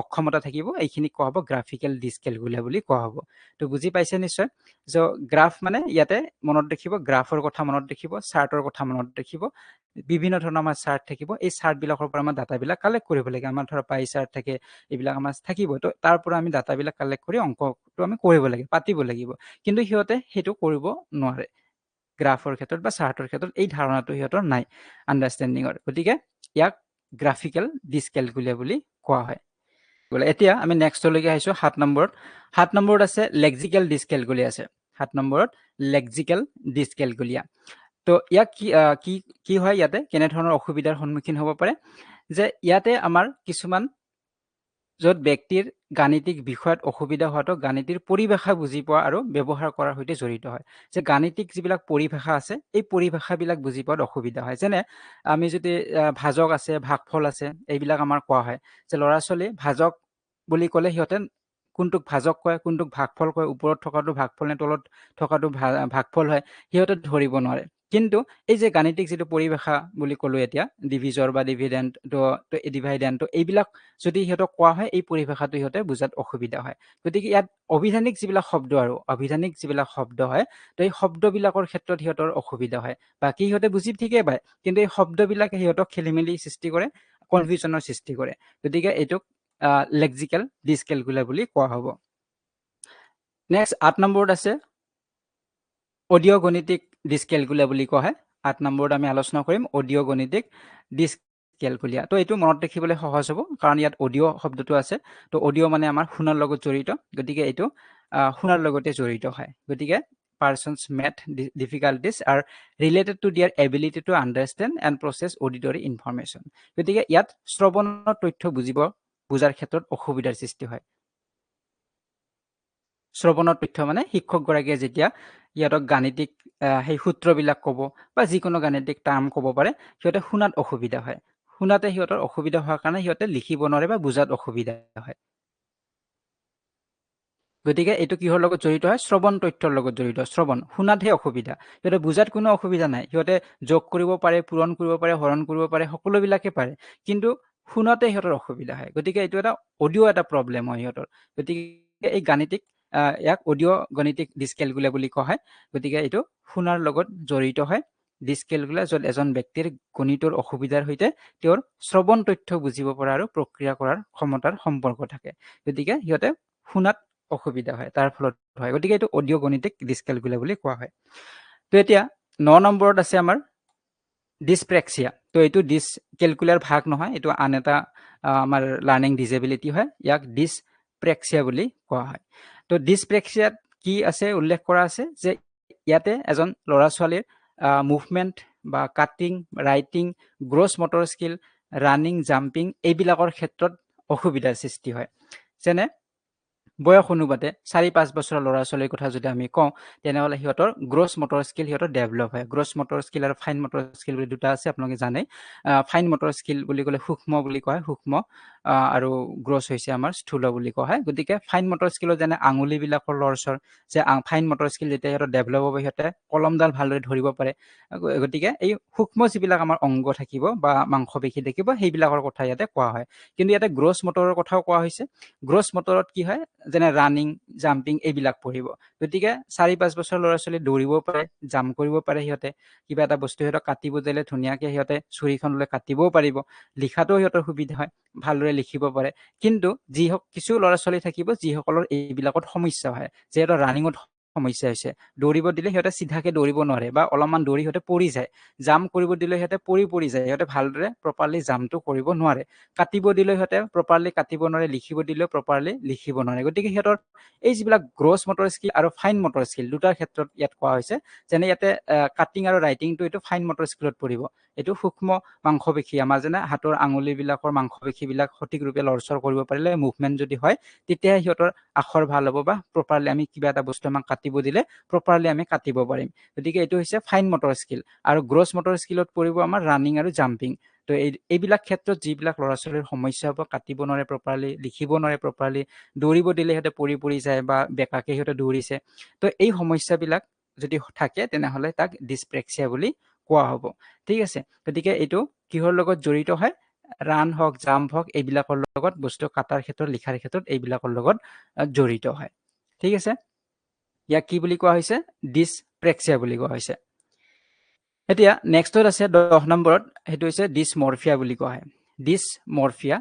অক্ষমতা থাকিব এইখিনিক কোৱা হ'ব গ্ৰাফিকেল ডিছকেলকুলিয়া বুলি কোৱা হ'ব। তো বুজি পাইছে নিশ্চয়। চ' গ্ৰাফ মানে ইয়াতে মনত ৰাখিব, গ্ৰাফৰ কথা মনত ৰাখিব, চাৰ্টৰ কথা মনত ৰাখিব, বিভিন্ন ধৰণৰ আমাৰ চাৰ্ট থাকিব, এই চাৰ্টবিলাকৰ পৰা আমাৰ ডাটাবিলাক কালেক্ট কৰিব লাগে। আমাৰ ধৰা পাই চাৰ্ট থাকে, এইবিলাক আমাৰ থাকিব, তো তাৰ পৰা আমি ডাটাবিলাক কালেক্ট কৰি অংকটো আমি কৰিব লাগে, পাতিব লাগিব। কিন্তু সিহঁতে সেইটো কৰিব নোৱাৰে গ্ৰাফৰ ক্ষেত্ৰত বা চাৰ্টৰ ক্ষেত্ৰত, এই ধাৰণাটো সিহঁতৰ নাই আণ্ডাৰষ্টেণ্ডিঙৰ। গতিকে ইয়াক গ্ৰাফিকেল ডিছকেলকুলিয়া বুলি কোৱা হয়। এতিয়া আমি নেক্সটলৈকে আহিছোঁ 7 নম্বৰত। 7 নম্বৰত আছে লেক্সিকেল ডিছকেলকুলিয়া আছে। 7 নম্বৰত লেক্সিকেল ডিছকেলকুলিয়া। তো ইয়াক কি হয়, ইয়াতে কেনেধৰণৰ অসুবিধাৰ সন্মুখীন হ'ব পাৰে, যে ইয়াতে আমাৰ কিছুমান য'ত ব্যক্তিৰ গাণিতিক বিষয়ত অসুবিধা হোৱাটো গাণিতিৰ পৰিভাষা বুজি পোৱা আৰু ব্যৱহাৰ কৰাৰ সৈতে জড়িত হয়। যে গাণিতিক যিবিলাক পৰিভাষা আছে এই পৰিভাষাবিলাক বুজি পোৱাত অসুবিধা হয়। যেনে আমি যদি ভাজক আছে, ভাগফল আছে, এইবিলাক আমাৰ কোৱা হয় যে ল'ৰা ছোৱালী ভাজক বুলি ক'লে সিহঁতে কোনটোক ভাজক কয়, কোনটোক ভাগফল কয়, ওপৰত থকাটো ভাগফল নে তলত থকাটো ভাগফল হয়, সিহঁতে ধৰিব নোৱাৰে। কিন্তু এই যে গাণিতিক যেটো পৰিভাষা বুলি ক'লো এতিয়া ডিভিজৰ বা ডিভিডেন্ট তো ডিভাইডেন্ট তো এইবিলাক যদি সিহঁতক কোৱা হয় এই পৰিভাষাটো সিহঁতে বুজাত অসুবিধা হয় গতিকে ইয়াত অভিধানিক যিবিলাক শব্দ আৰু অভিধানিক যিবিলাক শব্দ হয় তো এই শব্দবিলাকৰ ক্ষেত্ৰত সিহঁতৰ অসুবিধা হয় বাকি সিহঁতে বুজি ঠিকে পায় কিন্তু এই শব্দবিলাকে সিহঁতক খেলিমেলি সৃষ্টি কৰে কনফিউজনৰ সৃষ্টি কৰে গতিকে এইটোক লেক্সিকেল ডিসক্যালকুলাৰ বুলি কোৱা হ'ব নেক্সট 8 নম্বৰত আছে অডিও গণিতিক ডিসক্যালকুলাৰ বুলি কোৱা হয় 8 নম্বৰত আমি আলোচনা কৰিম অডিও গণিতিক ডিসক্যালকুলিয়া তো এইটো মনত ৰাখিবলৈ সহজ হ'ব কাৰণ ইয়াত অডিও শব্দটো আছে তো অডিও মানে আমাৰ শুনাৰ লগত জড়িত গতিকে এইটো শুনাৰ লগতে জড়িত হয় গতিকে persons met difficulties are related to their ability to understand and process auditory information গতিকে ইয়াত শ্ৰৱণৰ তথ্য বুজাৰ ক্ষেত্ৰত অসুবিধাৰ সৃষ্টি হয় শ্ৰৱণৰ তথ্য মানে শিক্ষক গৰাকীয়ে যেতিয়া ইয়াতক গাণিতিক সেই সূত্ৰবিলাক ক'ব বা যিকোনো গাণিতিক টাৰ্ম ক'ব পাৰে সিহঁতে শুনাত অসুবিধা হয় শুনাতে সিহঁতৰ অসুবিধা হোৱাৰ কাৰণে সিহঁতে লিখিব নোৱাৰে বা বুজাত অসুবিধা হয় গতিকে এইটো কিহৰ লগত জড়িত হয় শ্ৰৱণ তথ্যৰ লগত জড়িত শ্ৰৱণ শুনাতহে অসুবিধা সিহঁতে বুজাত কোনো অসুবিধা নাই সিহঁতে যোগ কৰিব পাৰে পূৰণ কৰিব পাৰে হৰণ কৰিব পাৰে সকলোবিলাকে পাৰে কিন্তু শুনাতে সিহঁতৰ অসুবিধা হয় গতিকে এইটো এটা অডিও এটা প্ৰব্লেম হয় সিহঁতৰ গতিকে এই গাণিতিক ইয়াক অডিও গণিতিক ডিসক্যালকুলাৰ বুলি কোৱা হয় গতিকে এইটো শুনাৰ লগত জড়িত হয় ডিসক্যালকুলাৰ য'ত এজন ব্যক্তিৰ গণিতৰ অসুবিধাৰ সৈতে তেওঁৰ শ্ৰৱণ তথ্য বুজিব পৰা আৰু প্ৰক্ৰিয়া কৰাৰ ক্ষমতাৰ সম্পৰ্ক থাকে গতিকে সিহঁতে শুনাত অসুবিধা হয় তাৰ ফলত হয় গতিকে এইটো অডিও গণিতিক ডিসক্যালকুলাৰ বুলি কোৱা হয় তো এতিয়া 9 নম্বৰত আছে আমাৰ ডিসপ্ৰেক্সিয়া তো এইটো ডিসক্যালকুলাৰ ভাগ নহয় এইটো আন এটা আমাৰ লাৰ্নিং ডিসেবিলিটি হয় ইয়াক ডিসপ্ৰেক্সিয়া বুলি কোৱা হয় তো ডিসপ্ৰেক্সিয়াত কি আছে উল্লেখ কৰা আছে যে ইয়াতে এজন ল'ৰা ছোৱালীৰ মুভমেন্ট বা cutting writing gross motor skill running jumping এইবিলাকৰ ক্ষেত্ৰত অসুবিধাৰ সৃষ্টি হয় যেনে বয়স অনুপাতে 4-5 বছৰৰ ল'ৰা ছোৱালীৰ কথা যদি আমি কওঁ তেনেহলে সিহঁতৰ গ্ৰছ মটৰ স্কিল সিহঁতৰ ডেভেলপ হয় গ্ৰছ মটৰ স্কিল আৰু ফাইন মটৰ স্কিল বুলি দুটা আছে আপোনালোকে জানে ফাইন মটৰ স্কিল বুলি ক'লে সূক্ষ্ম বুলি কয় সূক্ষ্ম আৰু গ্ৰছ হৈছে আমাৰ স্থূল বুলি কোৱা হয় গতিকে ফাইন মটৰ স্কিলৰ যেনে আঙুলিবিলাকৰ লৰচৰ যে ফাইন মটৰ স্কিল যেতিয়া সিহঁতৰ ডেভেলপ হ'ব সিহঁতে কলমডাল ভালদৰে ধৰিব পাৰে গতিকে এই সূক্ষ্ম যিবিলাক আমাৰ অংগ থাকিব বা মাংসপেশী থাকিব সেইবিলাকৰ কথা ইয়াতে কোৱা হয় কিন্তু ইয়াতে গ্ৰছ মটৰৰ কথাও কোৱা হৈছে গ্ৰছ মটৰত কি হয় যেনে ৰানিং জাম্পিং এইবিলাক পঢ়িব গতিকে 4-5 বছৰ ল'ৰা ছোৱালী দৌৰিব পাৰে জাম্প কৰিব পাৰে সিহঁতে কিবা এটা বস্তু সিহঁতক কাটিব দিলে ধুনীয়াকে সিহঁতে ছুৰীখন লৈ কাটিবও পাৰিব লিখাটো সিহঁতৰ সুবিধা হয় ভালদৰে লিখিব পাৰে কিন্তু কিছু ল'ৰা ছোৱালী থাকিব যিসকলৰ এইবিলাকত সমস্যা হয় যিহেতু ৰানিঙত সমস্যা হৈছে দৌৰিব দিলে সিহঁতে চিধাকে দৌৰিব নোৱাৰে বা অলপমান দৌৰি সিহঁতে পৰি যায় জাম্প কৰিব দিলে সিহঁতে পৰি যায় সিহঁতে ভালদৰে প্ৰপাৰলি জাম্পটো কৰিব নোৱাৰে কাটিব দিলে সিহঁতে প্ৰপাৰলি কাটিব নোৱাৰে লিখিব দিলেও প্ৰপাৰলি লিখিব নোৱাৰে গতিকে সিহঁতৰ এই যিবিলাক গ্ৰছ মটৰ স্কিল আৰু ফাইন মটৰ স্কিল দুটাৰ ক্ষেত্ৰত ইয়াত কোৱা হৈছে যেনে ইয়াতে কাটিং আৰু ৰাইটিংটো এইটো ফাইন মটৰ স্কিলত পৰিব এইটো সূক্ষ্ম মাংসপেশী আমাৰ যেনে হাতৰ আঙুলিবিলাকৰ মাংসপেশীবিলাক সঠিক ৰূপে লৰচৰ কৰিব পাৰিলে মুভমেন্ট যদি হয় তেতিয়া সিহঁতৰ আখৰ ভাল হ'ব বা প্ৰপাৰলি আমি কিবা এটা বস্তু আমাক কাটিব দিলে প্ৰপাৰলি আমি কাটিব পাৰিম গতিকে এইটো হৈছে ফাইন মটৰ স্কিল আৰু গ্ৰছ মটৰ স্কিলত পৰিব আমাৰ ৰানিং আৰু জাম্পিং তো এইবিলাক ক্ষেত্ৰত যিবিলাক ল'ৰা ছোৱালীৰ সমস্যা হ'ব কাটিব নোৱাৰে প্ৰপাৰলি লিখিব নোৱাৰে প্ৰপাৰলি দৌৰিব দিলে সিহঁতে পৰি যায় বা বেকাকে সিহঁতে দৌৰিছে তো এই সমস্যাবিলাক যদি থাকে তেনেহলে তাক ডিসপ্ৰেক্সিয়া বুলি কোৱা হ'ব ঠিক আছে গতিকে এইটো কিহৰ লগত জড়িত হয় ৰান হওক জাম্প হওক এইবিলাকৰ লগত বস্তু কাটাৰ ক্ষেত্ৰত লিখাৰ ক্ষেত্ৰত এইবিলাকৰ লগত জড়িত হয় ঠিক আছে ইয়াক কি বুলি কোৱা হৈছে ডিসপ্ৰেক্সিয়া বুলি কোৱা হৈছে এতিয়া নেক্সটত আছে 10 নম্বৰত হেতু হৈছে ডিসমৰফিয়া বুলি কোৱা হয় ডিসমৰফিয়া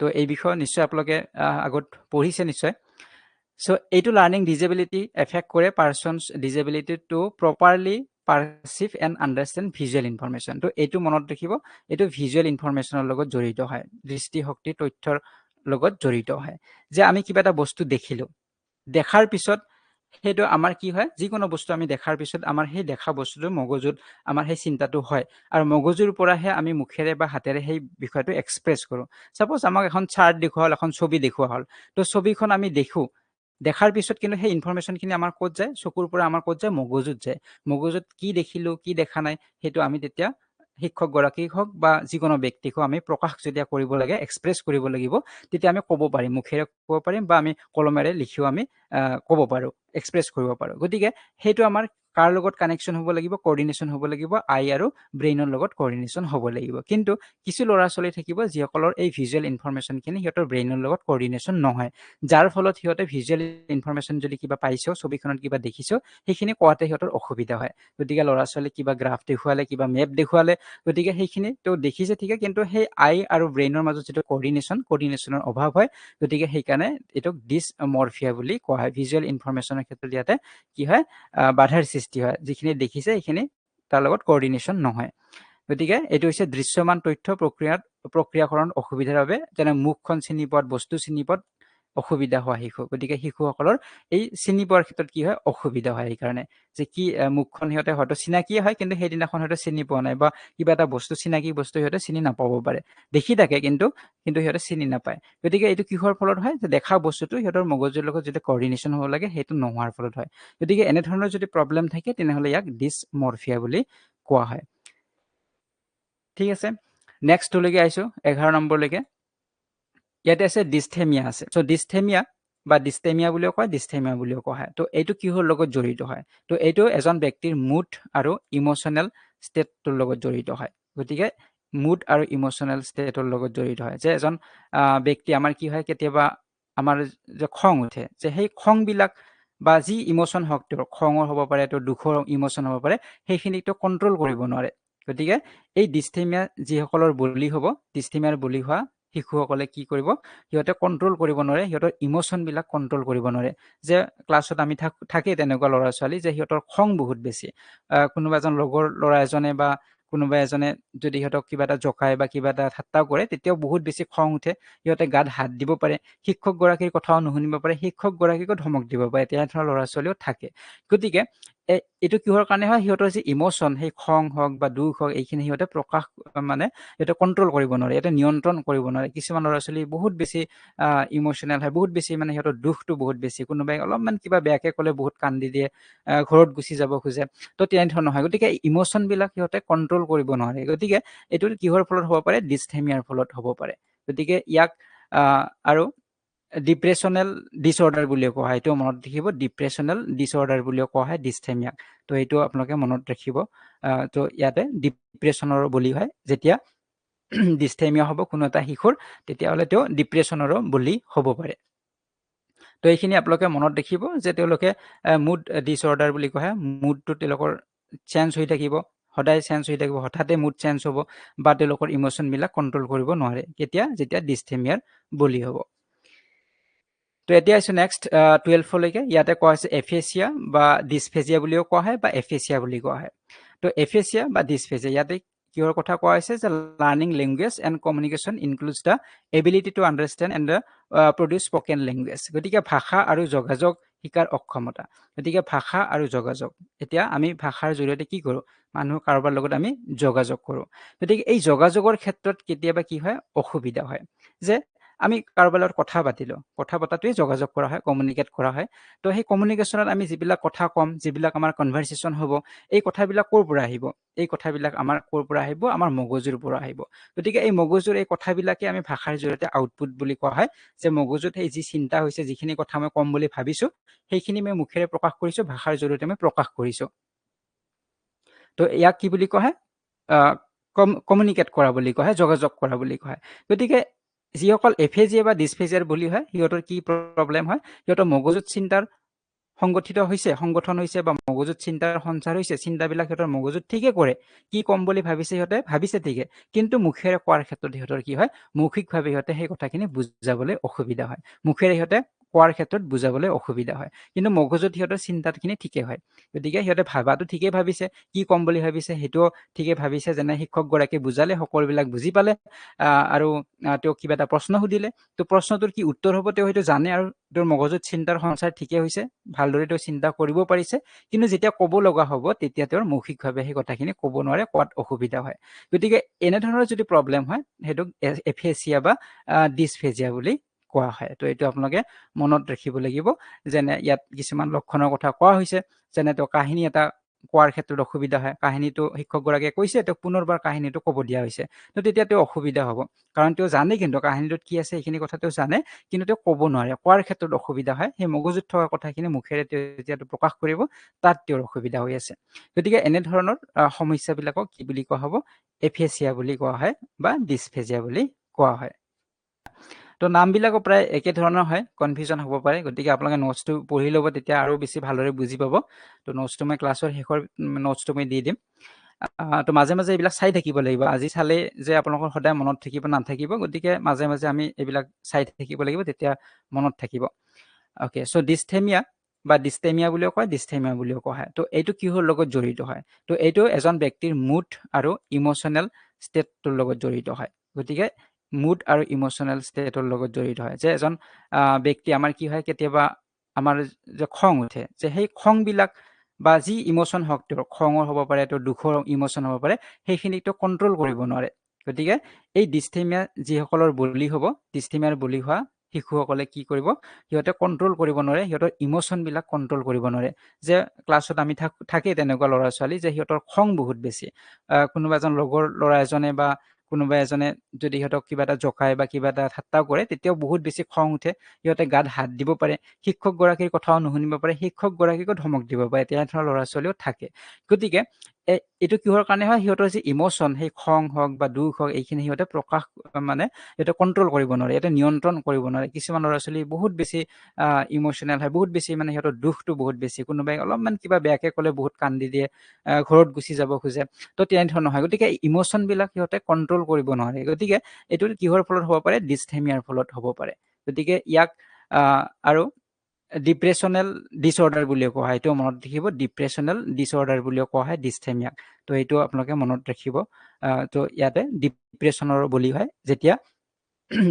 তো এই বিষয়ে নিশ্চয় আপোনালোকে আগত পঢ়িছে নিশ্চয় সো এইটো লাৰ্নিং ডিসেবিলিটি এফেক্ট কৰে persons disability to properly perceive and understand visual information তো এইটো মনত ৰাখিব এইটো ভিজুৱেল ইনফৰমেশ্যনৰ লগত জড়িত হয় দৃষ্টিশক্তি তথ্যৰ লগত জড়িত হয় যে আমি কিবা এটা বস্তু দেখিলো দেখাৰ পিছত সেইটো আমাৰ কি হয় যিকোনো বস্তু আমি দেখাৰ পিছত আমাৰ সেই দেখা বস্তুটো মগজুত আমাৰ সেই চিন্তাটো হয় আৰু মগজুৰ পৰাহে আমি মুখেৰে বা হাতেৰে সেই বিষয়টো এক্সপ্ৰেছ কৰো সাপোজ আমাক এখন চাৰ্ট দেখুৱা হল এখন ছবি দেখুৱা হল তো ছবিখন আমি দেখো দেখাৰ পিছত কিন্তু সেই ইনফৰমেশ্যনখিনি আমাৰ ক'ত যায় চকুৰ পৰা আমাৰ ক'ত যায় মগজুত যায় মগজুত কি দেখিলো কি দেখা নাই সেইটো আমি তেতিয়া শিক্ষক গৰাকীক হওক বা যিকোনো ব্যক্তিক আমি প্ৰকাশ যেতিয়া কৰিব লাগে এক্সপ্ৰেছ কৰিব লাগিব তেতিয়া আমি ক'ব পাৰিম মুখেৰে ক'ব পাৰিম বা আমি কলমেৰে লিখিও আমি ক'ব পাৰো এক্সপ্ৰেছ কৰিব পাৰো গতিকে সেইটো আমাৰ কাৰ লগত কানেকশ্যন হ'ব লাগিব, কোঅৰ্ডিনেশ্যন হ'ব লাগিব, আই আৰু ব্ৰেইনৰ লগত কোঅৰ্ডিনেশ্যন হ'ব লাগিব। কিন্তু কিছু ল'ৰা ছোৱালী থাকিব যিসকলৰ এই ভিজুৱেল ইনফৰমেশ্যনখিনি সিহঁতৰ ব্ৰেইনৰ লগত কোঅৰ্ডিনেশ্যন নহয়, যাৰ ফলত সিহঁতে ভিজুৱেল ইনফৰমেশ্যন যদি কিবা পাইছেও, ছবিখনত কিবা দেখিছেও, সেইখিনি কোৱাতে সিহঁতৰ অসুবিধা হয়। গতিকে ল'ৰা ছোৱালীক কিবা গ্ৰাফ দেখুৱালে, কিবা মেপ দেখুৱালে, গতিকে সেইখিনি তেওঁ দেখিছে ঠিকে, কিন্তু সেই আই আৰু ব্ৰেইনৰ মাজত যিটো কোঅৰ্ডিনেশ্যনৰ অভাৱ হয়, গতিকে সেইকাৰণে এইটোক ডিছমৰ্ফিয়া বুলি কোৱা হয়। ভিজুৱেল ইনফৰমেশ্যনৰ ক্ষেত্ৰত ইয়াতে কি হয়, বাধাৰ সৃষ্টি হয়। যিখিনি দেখিছে সেইখিনি তাৰ লগত কোঅৰ্ডিনেশ্যন নহয়। গতিকে এইটো হৈছে দৃশ্যমান তথ্য প্ৰক্ৰিয়াকৰণ অসুবিধাৰ বাবে, যেনে মুখখন চিনি পোৱাত, বস্তু চিনি পোৱাত অসুবিধা হোৱা শিশু। গতিকে শিশুসকলৰ এই চিনি পোৱাৰ ক্ষেত্ৰত কি হয়, অসুবিধা হয়। সেইকাৰণে যে কি মুখখন সিহঁতে হয়তো চিনাকিয়ে হয়, কিন্তু সেইদিনাখন হয়তো চিনি পোৱা নাই, বা কিবা এটা বস্তু চিনাকি বস্তু সিহঁতে চিনি নাপাব পাৰে, দেখি থাকে কিন্তু সিহঁতে চিনি নাপায়। গতিকে এইটো কিহৰ ফলত হয়, যে দেখা বস্তুটো সিহঁতৰ মগজুৰ লগত যেতিয়া কোঅৰ্ডিনেশ্যন হ'ব লাগে সেইটো নোহোৱাৰ ফলত হয়। গতিকে এনেধৰণৰ যদি প্ৰব্লেম থাকে তেনেহ'লে ইয়াক ডিছমৰ্ফিয়া বুলি কোৱা হয়। ঠিক আছে, নেক্সটলৈকে আহিছোঁ 11 নম্বৰলৈকে। ইয়াতে আছে ডিস্থেমিয়া আছে। চ' ডিস্থেমিয়া বা ডিষ্টেমিয়া বুলিও কয়, ডিস্থেমিয়া বুলিও কোৱা হয়। তো এইটো কিহৰ লগত জড়িত হয়? তো এইটো এজন ব্যক্তিৰ মুড আৰু ইম'চনেল ষ্টেটটোৰ লগত জড়িত হয়। গতিকে মুড আৰু ইম'চনেল ষ্টেটৰ লগত জড়িত হয়। যে এজন ব্যক্তি, আমাৰ কি হয়, কেতিয়াবা আমাৰ যে খং উঠে, যে সেই খংবিলাক বা যি ইম'চন হওক, তেওঁৰ খঙৰ হ'ব পাৰে, তেওঁৰ দুখৰ ইম'চন হ'ব পাৰে, সেইখিনিকতো কণ্ট্ৰল কৰিব নোৱাৰে। গতিকে এই ডিস্থেমিয়া যিসকলৰ বলি হ'ব, ডিস্থেমিয়াৰ বলি হোৱা শিশুসকলে কি কৰিব, সিহঁতে কণ্ট্ৰল কৰিব নোৱাৰে, সিহঁতৰ ইম'চনবিলাক কণ্ট্ৰল কৰিব নোৱাৰে। যে ক্লাছত আমি থাকেই তেনেকুৱা ল'ৰা ছোৱালী যে সিহঁতৰ খং বহুত বেছি, কোনোবা এজন লগৰ ল'ৰা এজনে বা কোনোবা এজনে যদি সিহঁতক কিবা এটা জকাই বা কিবা এটা ঠাট্টা কৰে, তেতিয়াও বহুত বেছি খং উঠে, সিহঁতে গাত হাত দিব পাৰে, শিক্ষকগৰাকীৰ কথাও নুশুনিব পাৰে, শিক্ষকগৰাকীকো ধমক দিব পাৰে, তেনেধৰণৰ ল'ৰা ছোৱালীও থাকে। গতিকে এইটো কিহৰ কাৰণে হয়, সিহঁতৰ যি ইম'চন, সেই খং হওক বা দুখ হওক, এইখিনি সিহঁতে প্ৰকাশ সিহঁতে কণ্ট্ৰল কৰিব নোৱাৰে, সিহঁতে নিয়ন্ত্ৰণ কৰিব নোৱাৰে। কিছুমান ল'ৰা ছোৱালী বহুত বেছি ইম'চনেল হয়, বহুত বেছি সিহঁতৰ দুখটো বহুত বেছি, কোনোবাই অলপমান কিবা বেয়াকে ক'লে বহুত কান্দি দিয়ে, ঘৰত গুচি যাব খোজে, তো তেনেধৰণৰ হয়। গতিকে ইম'চনবিলাক সিহঁতে কণ্ট্ৰল কৰিব নোৱাৰে। গতিকে এইটো কিহৰ ফলত হ'ব পাৰে, ডিস্থেমিয়াৰ ফলত হ'ব পাৰে। গতিকে ইয়াক আৰু ডিপ্ৰেশ্যনেল ডিছঅৰ্ডাৰ বুলিও কোৱা হয়। এইটো মনত ৰাখিব, ডিপ্ৰেশ্যনেল ডিছঅৰ্ডাৰ বুলিও কোৱা হয় ডিস্থেমিয়াক। তো এইটো আপোনালোকে মনত ৰাখিব। তো ইয়াতে ডিপ্ৰেশ্যনৰ বলি হয়, যেতিয়া ডিস্থেমিয়া হ'ব কোনো এটা শিশুৰ, তেতিয়াহ'লে তেওঁ ডিপ্ৰেশ্যনৰো বলি হ'ব পাৰে। তো এইখিনি আপোনালোকে মনত ৰাখিব যে তেওঁলোকে মুড ডিছঅৰ্ডাৰ বুলি কোৱা হয়, মুডটো তেওঁলোকৰ চেঞ্জ হৈ থাকিব, সদায় চেঞ্জ হৈ থাকিব, হঠাতে মুড চেঞ্জ হ'ব, বা তেওঁলোকৰ ইম'চনবিলাক কণ্ট্ৰল কৰিব নোৱাৰে। যেতিয়া ডিস্থেমিয়াৰ বলি হ'ব। তো এতিয়া আহিছোঁ নেক্সট 12লৈকে। ইয়াতে কোৱা হৈছে এফেচিয়া বা ডিছফেজিয়া বুলিও কোৱা হয়, বা এফেচিয়া বুলি কোৱা হয়। তো এফেচিয়া বা ডিছফেজিয়া, ইয়াতে কিহৰ কথা কোৱা হৈছে, যে learning language and communication includes the ability to understand and produce spoken language. গতিকে ভাষা আৰু যোগাযোগ শিকাৰ অক্ষমতা। গতিকে ভাষা আৰু যোগাযোগ, এতিয়া আমি ভাষাৰ জৰিয়তে কি কৰোঁ, মানুহ কাৰোবাৰ লগত আমি যোগাযোগ কৰোঁ। গতিকে এই যোগাযোগৰ ক্ষেত্ৰত কেতিয়াবা কি হয়, অসুবিধা হয়। যে আমি কাৰোবাৰ লগত কথা পাতিলোঁ, কথা পতাটোৱে যোগাযোগ কৰা হয়, কমিউনিকেট কৰা হয়। তো সেই কমিউনিকেশ্যনত আমি যিবিলাক কথা ক'ম, যিবিলাক আমাৰ কনভাৰচেশ্যন হ'ব, এই কথাবিলাক ক'ৰ পৰা আহিব? এই কথাবিলাক আমাৰ ক'ৰ পৰা আহিব, আমাৰ মগজুৰ পৰা আহিব। গতিকে এই মগজুৰ এই কথাবিলাকে আমি ভাষাৰ জৰিয়তে আউটপুট বুলি কোৱা হয়। যে মগজুত এই যি চিন্তা হৈছে, যিখিনি কথা মই ক'ম বুলি ভাবিছোঁ, সেইখিনি মই মুখেৰে প্ৰকাশ কৰিছোঁ, ভাষাৰ জৰিয়তে মই প্ৰকাশ কৰিছোঁ। তো ইয়াক কি বুলি কোৱা হয়, কমিউনিকেট কৰা বুলি কোৱা হয়, যোগাযোগ কৰা বুলি কোৱা হয়। গতিকে যিসকল এফেজিয়া বা ডিছফেজিয়াৰ বুলি হয়, সিহঁতৰ কি প্ৰব্লেম হয়, সিহঁতৰ মগজুত চিন্তাৰ সংগঠন হৈছে, বা মগজুত চিন্তাৰ সঞ্চাৰ হৈছে, চিন্তাবিলাক সিহঁতৰ মগজুত ঠিকে কৰে, কি ক'ম বুলি ভাবিছে সিহঁতে ভাবিছে ঠিকে, কিন্তু মুখেৰে কোৱাৰ ক্ষেত্ৰত সিহঁতৰ কি হয়, মৌখিকভাৱে সিহঁতে সেই কথাখিনি বুজাবলৈ অসুবিধা হয়, মুখেৰে সিহঁতে কোৱাৰ ক্ষেত্ৰত বুজাবলৈ অসুবিধা হয়, কিন্তু মগজুত সিহঁতৰ চিন্তাখিনি ঠিকে হয়। গতিকে সিহঁতে ভাবাটো ঠিকেই ভাবিছে, কি ক'ম বুলি ভাবিছে সেইটোও ঠিকে ভাবিছে, যেনে শিক্ষকগৰাকীয়ে বুজালে, সকলোবিলাক বুজি পালে, আৰু তেওঁক কিবা এটা প্ৰশ্ন সুধিলে, তো প্ৰশ্নটোৰ কি উত্তৰ হ'ব তেওঁ সেইটো জানে, আৰু তেওঁৰ মগজুত চিন্তাৰ সঞ্চাৰ ঠিকে হৈছে, ভালদৰে তেওঁ চিন্তা কৰিব পাৰিছে, কিন্তু যেতিয়া ক'ব লগা হ'ব, তেতিয়া তেওঁৰ মৌখিকভাৱে সেই কথাখিনি ক'ব নোৱাৰে, কোৱাত অসুবিধা হয়। গতিকে এনেধৰণৰ যদি প্ৰব্লেম হয়, সেইটোক এফেচিয়া বা ডিছফেজিয়া বুলি কোৱা হয়। তো এইটো আপোনালোকে মনত ৰাখিব লাগিব। যেনে ইয়াত কিছুমান লক্ষণৰ কথা কোৱা হৈছে, যেনে তেওঁ কাহিনী এটা কোৱাৰ ক্ষেত্ৰত অসুবিধা হয় কাহিনীটো শিক্ষকগৰাকীয়ে কৈছে তেওঁ পুনৰবাৰ কাহিনীটো ক'ব দিয়া হৈছে তো তেতিয়া তেওঁ অসুবিধা হ'ব কাৰণ তেওঁ জানে কিন্তু কাহিনীটোত কি আছে এইখিনি কথা তেওঁ জানে কিন্তু তেওঁ ক'ব নোৱাৰে কোৱাৰ ক্ষেত্ৰত অসুবিধা হয় সেই মগজুত থকা কথাখিনি মুখেৰে তেওঁ যেতিয়া প্ৰকাশ কৰিব তাত তেওঁৰ অসুবিধা হৈ আছে গতিকে এনেধৰণৰ সমস্যাবিলাকক কি বুলি কোৱা হ'ব এফেচিয়া বুলি কোৱা হয় বা ডিছফেজিয়া বুলি কোৱা হয় তো নামবিলাকো প্ৰায় একে ধৰণৰ হয় কনফিউজন হ'ব পাৰে গতিকে আপোনালোকে নোটছটো পঢ়ি ল'ব তেতিয়া আৰু বেছি ভালদৰে বুজি পাব তো নোটছটো মই ক্লাছৰ শেষৰ নোটছটো মই দি দিম তো মাজে মাজে এইবিলাক চাই থাকিব লাগিব আজি চালে যে আপোনালোকৰ সদায় মনত থাকিব নাথাকিব গতিকে মাজে মাজে আমি এইবিলাক চাই থাকিব লাগিব তেতিয়া মনত থাকিব অ'কে চ' ডিস্থেমিয়া বা ডিষ্টেমিয়া বুলিও কয় ডিস্থেমিয়া বুলিও কোৱা হয় তো এইটো কিহৰ লগত জড়িত হয় তো এইটো এজন ব্যক্তিৰ মুড আৰু ইম'চনেল ষ্টেটটোৰ লগত জড়িত হয় গতিকে মুড আৰু ইম'চনেল ষ্টেটৰ লগত জড়িত হয় যে এজন ব্যক্তি আমাৰ কি হয় কেতিয়াবা আমাৰ যে খং উঠে যে সেই খংবিলাক বা যি ইম'চন হওক তেওঁৰ খঙৰ হ'ব পাৰে তেওঁৰ দুখৰ ইম'চন হ'ব পাৰে সেইখিনিকতো কণ্ট্ৰল কৰিব নোৱাৰে গতিকে এই ডিস্থেমিয়া যিসকলৰ বলি হ'ব ডিস্থেমিয়াৰ বলি হোৱা শিশুসকলে কি কৰিব সিহঁতে কণ্ট্ৰল কৰিব নোৱাৰে সিহঁতৰ ইম'চনবিলাক কণ্ট্ৰল কৰিব নোৱাৰে যে ক্লাছত আমি থাকেই তেনেকুৱা ল'ৰা ছোৱালী যে সিহঁতৰ খং বহুত বেছি কোনোবা এজন লগৰ ল'ৰা এজনে বা কোনোবা এজনে যদি সিহঁতক কিবা এটা জকাই বা কিবা এটা ঠাট্টা কৰে তেতিয়াও বহুত বেছি খং উঠে সিহঁতে গাত হাত দিব পাৰে শিক্ষকগৰাকীৰ কথাও নুশুনিব পাৰে শিক্ষকগৰাকীকো ধমক দিব পাৰে তেনেধৰণৰ ল'ৰা ছোৱালীও থাকে গতিকে এইটো কিহৰ কাৰণে হয় সিহঁতৰ যি ইম'চন সেই খং হওক বা দুখ হওক এইখিনি সিহঁতে প্ৰকাশ মানে সিহঁতে কণ্ট্ৰল কৰিব নোৱাৰে সিহঁতে নিয়ন্ত্ৰণ কৰিব নোৱাৰে কিছুমান ল'ৰা ছোৱালী বহুত বেছি ইম'চনেল হয় বহুত বেছি মানে সিহঁতৰ দুখটো বহুত বেছি কোনোবাই অলপমান কিবা বেয়াকে ক'লে বহুত কান্দি দিয়ে ঘৰত গুচি যাব খোজে তো তেনেধৰণৰ হয় গতিকে ইম'চনবিলাক সিহঁতে কণ্ট্ৰল কৰিব নোৱাৰে গতিকে এইটো কিহৰ ফলত হ'ব পাৰে ডিস্থেমিয়াৰ ফলত হ'ব পাৰে গতিকে ইয়াক আৰু ডিপ্ৰেশ্যনেল ডিছঅৰ্ডাৰ বুলিও কোৱা হয় এইটো মনত ৰাখিব ডিপ্ৰেশ্যনেল ডিছঅৰ্ডাৰ বুলিও কোৱা হয় ডিস্থেমিয়াক তো এইটো আপোনালোকে মনত ৰাখিব তো ইয়াতে ডিপ্ৰেশ্যনৰ বলি হয় যেতিয়া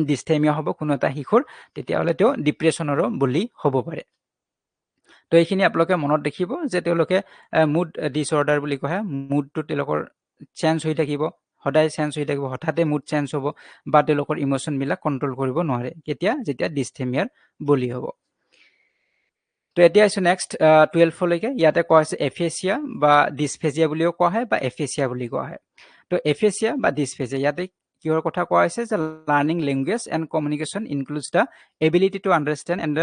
ডিস্থেমিয়া হ'ব কোনো এটা শিশুৰ তেতিয়াহ'লে তেওঁ ডিপ্ৰেশ্যনৰো বলি হ'ব পাৰে তো এইখিনি আপোনালোকে মনত ৰাখিব যে তেওঁলোকে মুড ডিছঅৰ্ডাৰ বুলি কোৱা হয় মুডটো তেওঁলোকৰ চেঞ্জ হৈ থাকিব সদায় চেঞ্জ হৈ থাকিব হঠাতে মুড চেঞ্জ হ'ব বা তেওঁলোকৰ ইম'চনবিলাক কণ্ট্ৰল কৰিব নোৱাৰে কেতিয়া যেতিয়া ডিস্থেমিয়াৰ বলি হ'ব তো এতিয়া আছো নেক্সট 12লৈকে ইয়াতে কোৱা হৈছে এফেচিয়া বা ডিছফেজিয়া বুলিও কোৱা হয় বা এফেচিয়া বুলি কোৱা হয় তো এফেচিয়া বা ডিছফেজিয়া ইয়াতে কিহৰ কথা কোৱা হৈছে যে learning language and communication includes the ability to understand and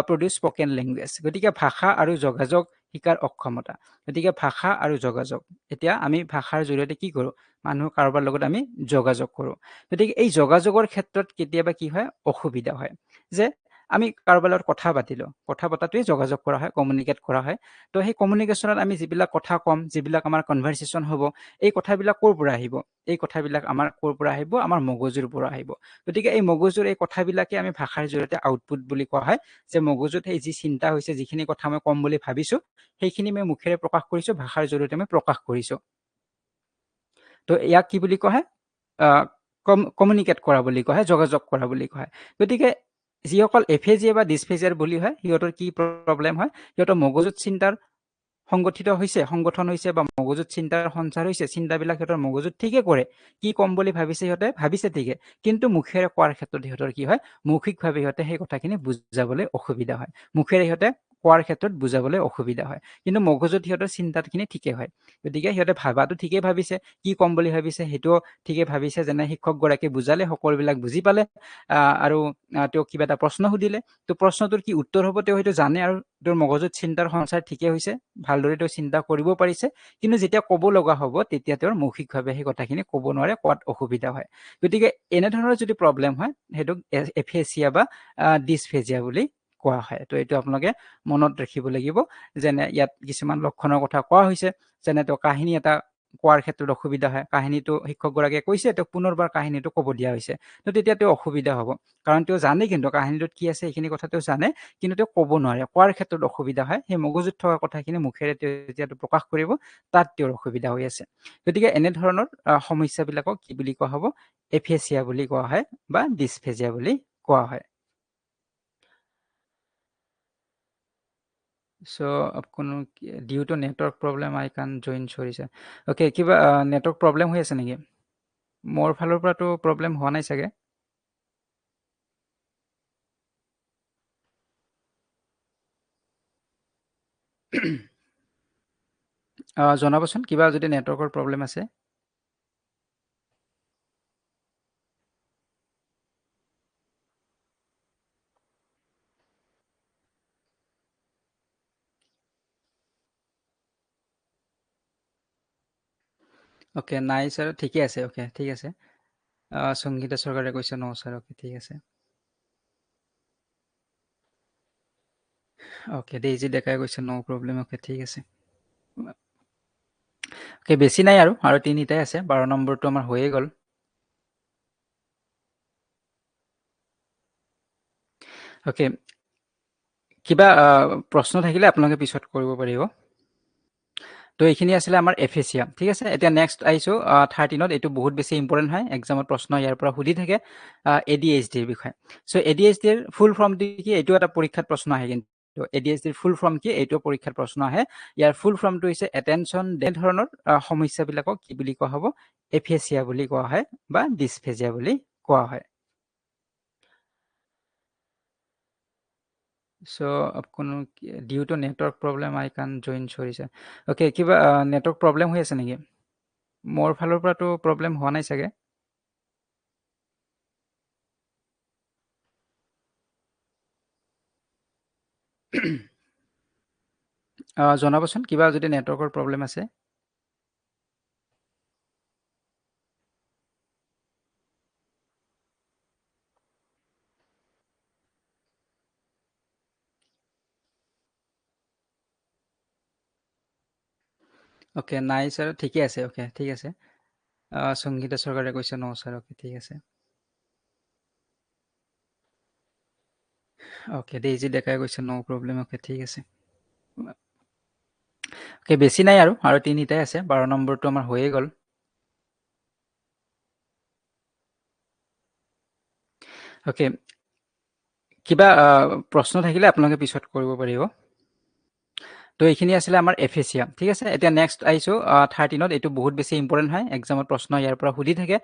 produce spoken language গতিকে ভাষা আৰু যোগাযোগ শিকাৰ অক্ষমতা গতিকে ভাষা আৰু যোগাযোগ এতিয়া আমি ভাষাৰ জৰিয়তে কি কৰোঁ মানুহ কাৰোবাৰ লগত আমি যোগাযোগ কৰোঁ গতিকে এই যোগাযোগৰ ক্ষেত্ৰত কেতিয়াবা কি হয় অসুবিধা হয় যে আমি কাৰোবাৰ লগত কথা পাতিলোঁ কথা পতাটোৱে যোগাযোগ কৰা হয় কমিউনিকেট কৰা হয় তো সেই কমিউনিকেশ্যনত আমি যিবিলাক কথা ক'ম যিবিলাক আমাৰ কনভাৰচেশ্যন হ'ব এই কথাবিলাক ক'ৰ পৰা আহিব এই কথাবিলাক আমাৰ ক'ৰ পৰা আহিব আমাৰ মগজুৰ পৰা আহিব গতিকে এই মগজুৰ এই কথাবিলাকে আমি ভাষাৰ জৰিয়তে আউটপুট বুলি কোৱা হয় যে মগজুত এই যি চিন্তা হৈছে যিখিনি কথা মই ক'ম বুলি ভাবিছোঁ সেইখিনি মই মুখেৰে প্ৰকাশ কৰিছোঁ ভাষাৰ জৰিয়তে মই প্ৰকাশ কৰিছোঁ তো ইয়াক কি বুলি কোৱা হয় কমিউনিকেট কৰা বুলি কোৱা হয় যোগাযোগ কৰা বুলি কোৱা হয় গতিকে যিসকল এফেজিয়া বা ডিছফেজিয়াৰ বুলি হয় সিহঁতৰ কি প্ৰব্লেম হয় সিহঁতৰ মগজুত চিন্তাৰ সংগঠন হৈছে বা মগজুত চিন্তাৰ সঞ্চাৰ হৈছে চিন্তাবিলাক সিহঁতৰ মগজুত ঠিকে কৰে কি ক'ম বুলি ভাবিছে সিহঁতে ভাবিছে ঠিকে কিন্তু মুখেৰে কোৱাৰ ক্ষেত্ৰত সিহঁতৰ কি হয় মৌখিকভাৱে সিহঁতে সেই কথাখিনি বুজাবলৈ অসুবিধা হয় মুখেৰে সিহঁতে কোৱাৰ ক্ষেত্ৰত বুজাবলৈ অসুবিধা হয় কিন্তু মগজুত সিহঁতৰ চিন্তাখিনি ঠিকে হয় গতিকে সিহঁতে ভাবাটো ঠিকেই ভাবিছে কি ক'ম বুলি ভাবিছে সেইটোও ঠিকে ভাবিছে যেনে শিক্ষকগৰাকীয়ে বুজালে সকলোবিলাক বুজি পালে আৰু তেওঁক কিবা এটা প্ৰশ্ন সুধিলে তো প্ৰশ্নটোৰ কি উত্তৰ হ'ব তেওঁ হয়তো জানে আৰু তেওঁৰ মগজুত চিন্তাৰ সঞ্চাৰ ঠিকে হৈছে ভালদৰে তেওঁ চিন্তা কৰিব পাৰিছে কিন্তু যেতিয়া ক'ব লগা হ'ব তেতিয়া তেওঁৰ মৌখিকভাৱে সেই কথাখিনি ক'ব নোৱাৰে কোৱাত অসুবিধা হয় গতিকে এনেধৰণৰ যদি প্ৰব্লেম হয় সেইটোক এফেচিয়া বা ডিছফেজিয়া বুলি কোৱা হয় তো এইটো আপোনালোকে মনত ৰাখিব লাগিব যেনে ইয়াত কিছুমান লক্ষণৰ কথা কোৱা হৈছে যেনে তেওঁ কাহিনী এটা কোৱাৰ ক্ষেত্ৰত অসুবিধা হয় কাহিনীটো শিক্ষকগৰাকীয়ে কৈছে তেওঁক পুনৰবাৰ কাহিনীটো ক'ব দিয়া হৈছে তো তেতিয়া তেওঁ অসুবিধা হ'ব কাৰণ তেওঁ জানে কিন্তু কাহিনীটোত কি আছে সেইখিনি কথা তেওঁ জানে কিন্তু তেওঁ ক'ব নোৱাৰে কোৱাৰ ক্ষেত্ৰত অসুবিধা হয় সেই মগজুত থকা কথাখিনি মুখেৰে তেওঁ যেতিয়া প্ৰকাশ কৰিব তাত তেওঁৰ অসুবিধা হৈ আছে গতিকে এনেধৰণৰ সমস্যাবিলাকক কি বুলি কোৱা হ'ব এফেচিয়া বুলি কোৱা হয় বা ডিছফেজিয়া বুলি কোৱা হয় so কোনো due to network problem I can join চৰিছে অ'কে কিবা নেটৱৰ্ক প্ৰব্লেম হৈ আছে নেকি মোৰ ফালৰ পৰাতো প্ৰব্লেম হোৱা নাই চাগে জনাবচোন কিবা যদি নেটৱৰ্কৰ প্ৰব্লেম আছে ওকে নাই ছাৰ ঠিকে আছে ওকে ঠিক আছে সংগীতা চৰকাৰে কৈছে ন ছাৰ ওকে ঠিক আছে ওকে ডেইজি ডেকাই কৈছে ন প্ৰব্লেম ওকে ঠিক আছে ওকে বেছি নাই আৰু তিনিটাই আছে 12 নম্বৰটো আমাৰ হৈয়ে গ'ল ওকে কিবা প্ৰশ্ন থাকিলে আপোনালোকে পিছত কৰিব পাৰিব তো এইখিনি আছিলে আমাৰ এফএচিয়া ঠিক আছে এতিয়া নেক্সট আহিছো 13ত এইটো বহুত বেছি ইম্পৰ্টেন্ট হয় এক্সামত প্ৰশ্ন ইয়াৰ পৰা সুধি থাকে এডিএইচডিৰ বিষয়ে সো এডিএইচডিৰ ফুল ফৰ্মটো কি এইটো এটা পৰীক্ষাত প্ৰশ্ন আহে কিন্তু এডিএইচডিৰ ফুল ফৰ্ম কি এইটো পৰীক্ষাত প্ৰশ্ন আহে ইয়াৰ ফুল ফৰ্মটো হৈছে এটেনশন ডে ধৰণৰ সমস্যাবিলাকক কি বুলি কোৱা হ'ব এফএচিয়া বুলি কোৱা হয় বা ডিসফেজিয়া বুলি কোৱা হয় So, কোনো due to network problem, I can join. Sorry, sir. Okay, কিবা network problem হৈ আছে নেকি? মোৰ ফালৰ পৰাটো problem হোৱা নাই চাগে। জনাবচোন কিবা যদি নেটৱৰ্কৰ প্ৰব্লেম আছে ওকে নাই ছাৰ ঠিকে আছে ওকে ঠিক আছে সংগীতা চৰকাৰে কৈছে ন ছাৰ ওকে ঠিক আছে ওকে ডেইজি ডেকাই কৈছে ন প্ৰব্লেম ওকে ঠিক আছে ওকে বেছি নাই আৰু তিনিটাই আছে 12 নম্বৰটো আমাৰ হৈয়ে গ'ল ওকে কিবা প্ৰশ্ন থাকিলে আপোনালোকে পিছত কৰিব পাৰিব তো এইখিনি আছিলে আমাৰ এফএচিয়া ঠিক আছে এতিয়া নেক্সট আহিছো 13ত এইটো বহুত বেছি ইম্পৰ্টেন্ট হয় এক্সামত প্ৰশ্ন ইয়াৰ পৰা সুধি থাকে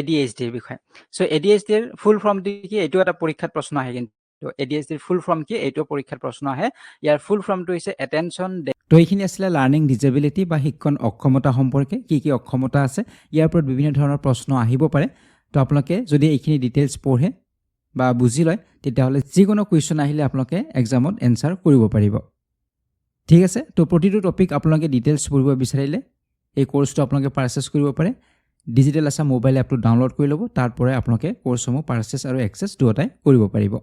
এডিএইচডিৰ বিষয়ে সো এডিএইচডিৰ ফুল ফৰ্মটো কি এইটো এটা পৰীক্ষাত প্ৰশ্ন আহে কিন্তু এডিএইচডিৰ ফুল ফৰ্ম কি এইটো পৰীক্ষাত প্ৰশ্ন আহে ইয়াৰ ফুল ফৰ্মটো হৈছে এটেনশন তো এইখিনি আছিলে লাৰ্নিং ডিজেবিলিটি বা শিক্ষণ অক্ষমতা সম্পৰ্কে কি অক্ষমতা আছে ইয়াৰ ওপৰত বিভিন্ন ধৰণৰ প্ৰশ্ন আহিব পাৰে তো আপোনালোকে যদি এইখিনি ডিটেইলছ পঢ়ে বা বুজি লয় তেতিয়াহ'লে যিকোনো কুৱেশ্যন আহিলে আপোনালোকে এক্সামত এনসাৰ কৰিব পাৰিব ঠিক আছে তো প্ৰতিটো টপিক আপোনালোকে ডিটেইলছ পঢ়িব বিচাৰিলে এই কোৰ্সটো আপোনালোকে পাৰচেজ কৰিব পাৰে ডিজিটেল আছা মোবাইল এপটো ডাউনলোড কৰি ল'ব তাৰ পৰাই আপোনালোকে কোৰ্সসমূহ পাৰচেজ আৰু এক্সেছ দুয়োটাই কৰিব পাৰিব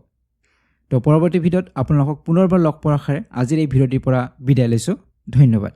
তো পৰৱৰ্তী ভিডিঅ'ত আপোনালোকক পুনৰবাৰ লগ পোৱাৰ আশাৰে আজিৰ এই ভিডিঅ'টিৰ পৰা বিদায় লৈছোঁ ধন্যবাদ